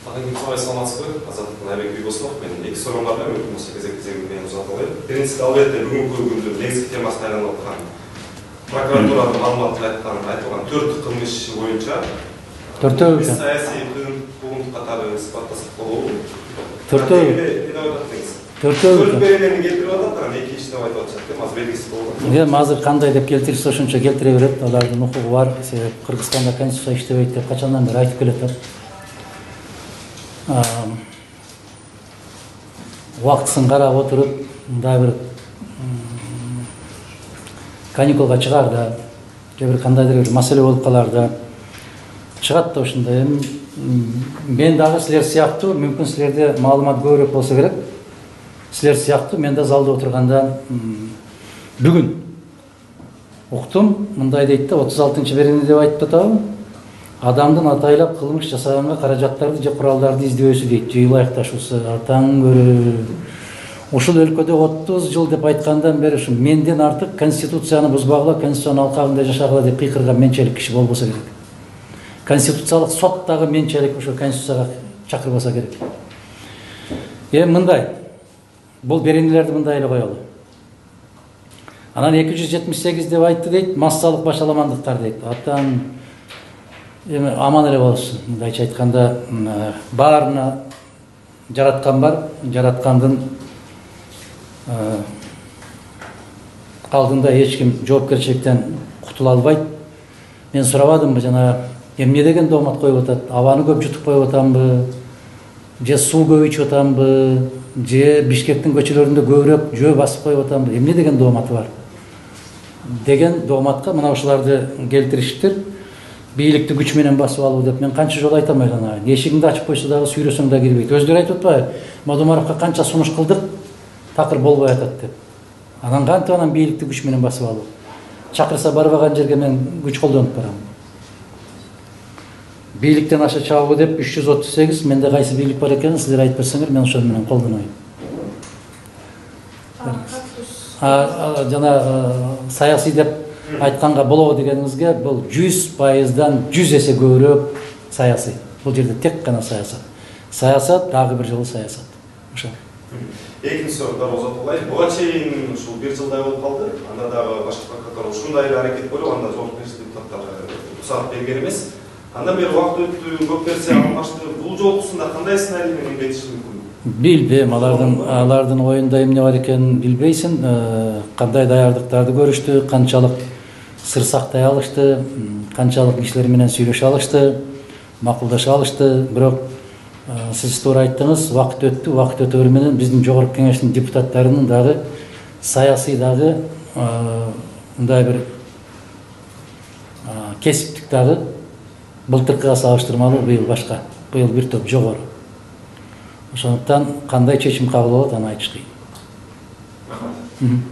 Ағайын саламатсызбы, Азаттықтың Айбек Бейбосынов. Мен екі сұрағым бар, мүмкін осы кезек-кезегімен ұзатып алайын. Біріншісі, албетте бүгінгі күнде негізгі темасына айналып отырған прокуратураның мағлұматында айтылған 4 қылмыс иши бойынша саяси қуғындық қатары сипаттасып қалуы. Төрт берелерін келтіріп жатыр, екі иші деп айтып жатыр, аз белгісіз болған. Азыр кандай деп келтирсе ошончо келтире берет, алардын укугу бар. Себеп Кыргызстанда конституция иштебейт деп качандан бери айтып келатат. Убактысын карап отуруп, мындай бир каникулга чыгаарда, же бир кандайдыр бир маселе болуп калаарда чыгат да ушундай. Мен дагы силер сыяктуу, мүмкүн силерде маалымат көбүрөөк болсо керек. Силер сыяктуу мен да залда отурганда бүгүн уктум, мындай дейт да 36-берене деп айтып атабы. Адамдын атайлап кылмыш жасаганга каражаттарды же куралдарды издөөсү дейт. Жыйлайык ташуусу атаң көрө. Ушул өлкөдө 30 жыл деп айткандан бери ушу менден артык конституцияны бузбагыла, конституциянын алкагында жашагыла деп кыйкырган менчелик киши болбосо керек. Конституциялык сот дагы менчелик ошо конституцияга чакырбаса керек. Мындай. Бул беренелерди мындай эле коелу. Анан 278 деп айтты дейт, массалык башаламандыктар дейт. Атан аман эле болсун. Мындайча айтканда, баарына жараткан бар, жараткандын алдында эч ким жоопкерчиликтен кутула албайт. Мен сурабадымбы жана эмне деген доомат коюп атат? Абаны көп жутуп коюп атамбы? Же суу көп ичип атамбы? Же Бишкектин көчөлөрүндө көбүрөөк жөө басып коюп атамбы? Эмне деген дооматы бар? Деген дооматка мына ушуларды келтириштир. Бийликти күч менен басып алуу деп мен канча жолу айтам айланайын. Эшигиңди ачып койсо дагы сүйрөсөң да кирбейт. Өздөрү айтып атпайбы? Мадумаровго канча сунуш кылдык, такыр болбой атат деп. Анан кантип анан бийликти күч менен басып алуу? Чакырса барбаган жерге мен күч колдонуп барам. Бийликтен аша чабуу деп 338, менде кайсы бийлик бар экенин силер айтып берсеңер, мен ошол менен колдонойм. Жана саясий деп айтканга болобу дегениңизге, бул 100%дан 100 эсе көбүрөөк саясий. Бул жерде тек гана саясат. Саясат дагы бир жолу саясат. Ошо. Экинчи сурактар узатылай. Буга чейин ушул 1 жылдай болуп калды. Анда дагы башкы прокуратура ушундай эле аракет көрүп, анда жоопкерчилик депутаттарга уруксат берген эмес. Андан бери убакыт өттү, көп нерсе алмашты. Бул жолкусунда кандай сценарий менен кетиши мүмкүн? Билбейм, алардын оюнда эмне бар экенин билбейсиң. Кандай даярдыктарды көрүштү, канчалык сыр сактай алышты, канчалык кишилер менен сүйлөшө алышты, макулдаша алышты. Бирок сиз туура айттыңыз, убакыт өтө менен биздин жогорку кеңештин депутаттарынын дагы саясий дагы мындай бир кесиптик дагы былтыркыга салыштырмалуу быйыл башка, быйыл бир топ жогору. Ошондуктан кандай чечим кабыл болот аны айтыш кыйын.